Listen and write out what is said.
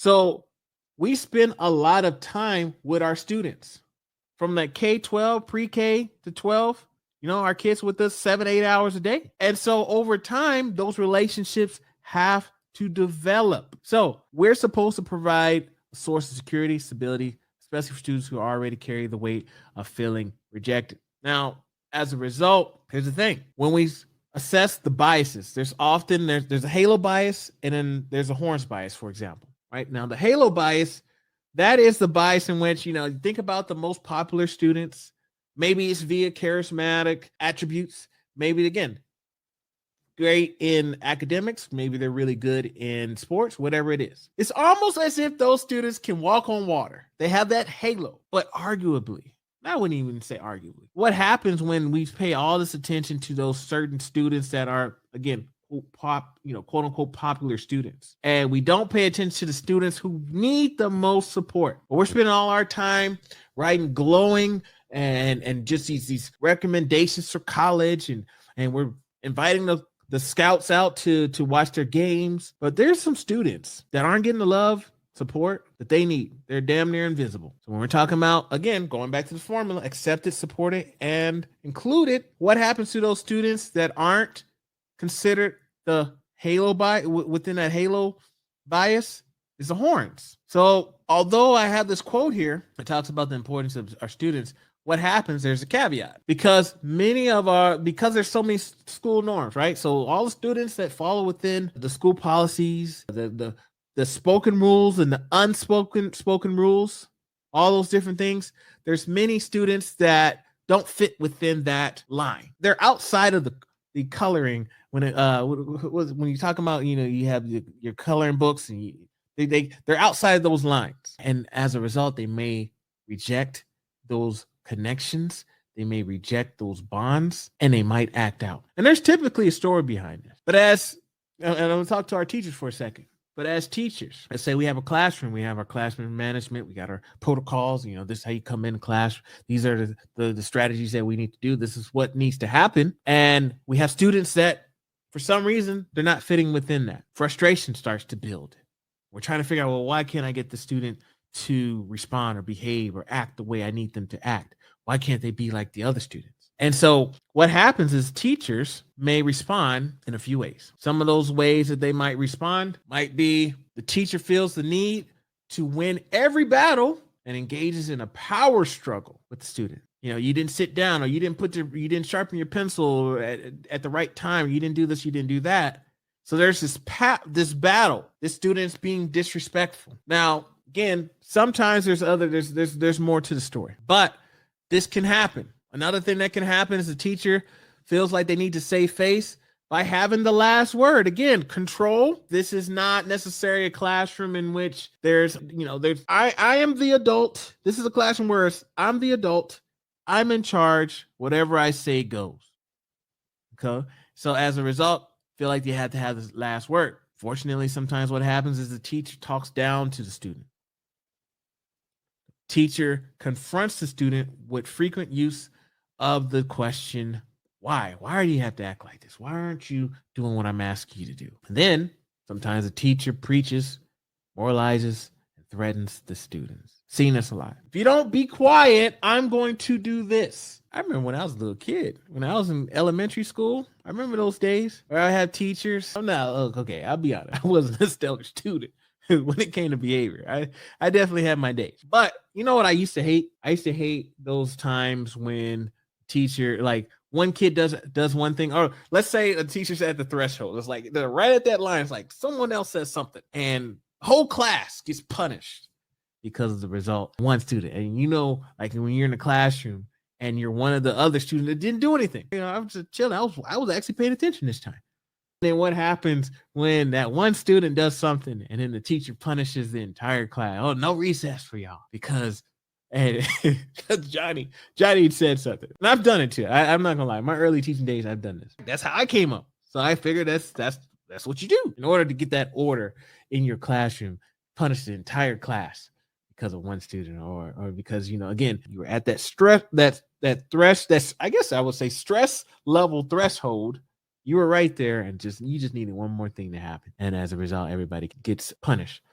So we spend a lot of time with our students from that K-12, pre-K to 12. Our kids with us 7-8 hours a day. And so over time, those relationships have to develop. So we're supposed to provide a source of security, stability, especially for students who already carry the weight of feeling rejected. Now, as a result, here's the thing. When we assess the biases, there's a halo bias and then there's a horns bias, for example. Right now, the halo bias, that is the bias in which, you think about the most popular students. Maybe it's via charismatic attributes. Maybe, again, great in academics. Maybe they're really good in sports, whatever it is. It's almost as if those students can walk on water. They have that halo, but arguably, I wouldn't even say arguably, what happens when we pay all this attention to those certain students that are, again, quote unquote popular students, and we don't pay attention to the students who need the most support? But we're spending all our time writing glowing and just these recommendations for college, and we're inviting the scouts out to watch their games. But there's some students that aren't getting the love, support that they need. They're damn near invisible. So when we're talking about, again, going back to the formula, accepted, supported, and included, what happens to those students that aren't considered the halo bias? Within that halo bias is the horns. So although I have this quote here that talks about the importance of our students, what happens, there's a caveat, because because there's so many school norms, right? So all the students that follow within the school policies, the spoken rules and the spoken rules, all those different things, there's many students that don't fit within that line. They're outside of the coloring. When you talk about, you have your coloring books, and they're outside of those lines, and as a result, they may reject those connections, they may reject those bonds, and they might act out. And there's typically a story behind this. But and I'm gonna talk to our teachers for a second. But as teachers, let's say we have a classroom, we have our classroom management, we got our protocols, this is how you come in class. These are the strategies that we need to do. This is what needs to happen. And we have students that, for some reason, they're not fitting within that. Frustration starts to build. We're trying to figure out, well, why can't I get the student to respond or behave or act the way I need them to act? Why can't they be like the other students? And so what happens is teachers may respond in a few ways. Some of those ways that they might respond might be the teacher feels the need to win every battle and engages in a power struggle with the student. You didn't sit down, or you didn't sharpen your pencil at the right time, or you didn't do this, you didn't do that. So there's this battle. This student's being disrespectful. Now, again, sometimes there's more to the story, but this can happen. Another thing that can happen is the teacher feels like they need to save face by having the last word. Again, control. This is not necessarily a classroom in which I am the adult. This is a classroom where I'm the adult. I'm in charge. Whatever I say goes. Okay. So as a result, feel like they have to have this last word. Fortunately, sometimes what happens is the teacher talks down to the student. Teacher confronts the student with frequent use of the question, why? Why do you have to act like this? Why aren't you doing what I'm asking you to do? And then sometimes the teacher preaches, moralizes, and threatens the students. Seen this a lot. If you don't be quiet, I'm going to do this. I remember when I was a little kid, when I was in elementary school, I remember those days where I had teachers. I'm not, okay, I'll be honest. I wasn't a stellar student when it came to behavior. I definitely had my days. But you know what I used to hate? I used to hate those times when teacher, like one kid does one thing, or let's say a teacher's at the threshold. It's like they're right at that line. It's like someone else says something and whole class gets punished because of the result. One student, and like when you're in the classroom and you're one of the other students that didn't do anything. I was just chilling. I was actually paying attention this time. Then what happens when that one student does something and then the teacher punishes the entire class? Oh, no recess for y'all because Johnny said something. And I've done it too. I'm not gonna lie. My early teaching days, I've done this. That's how I came up. So I figured that's what you do in order to get that order in your classroom. Punish the entire class because of one student, or because again, you were at that stress, that's I guess I would say stress level threshold. You were right there, and you just needed one more thing to happen, and as a result, everybody gets punished.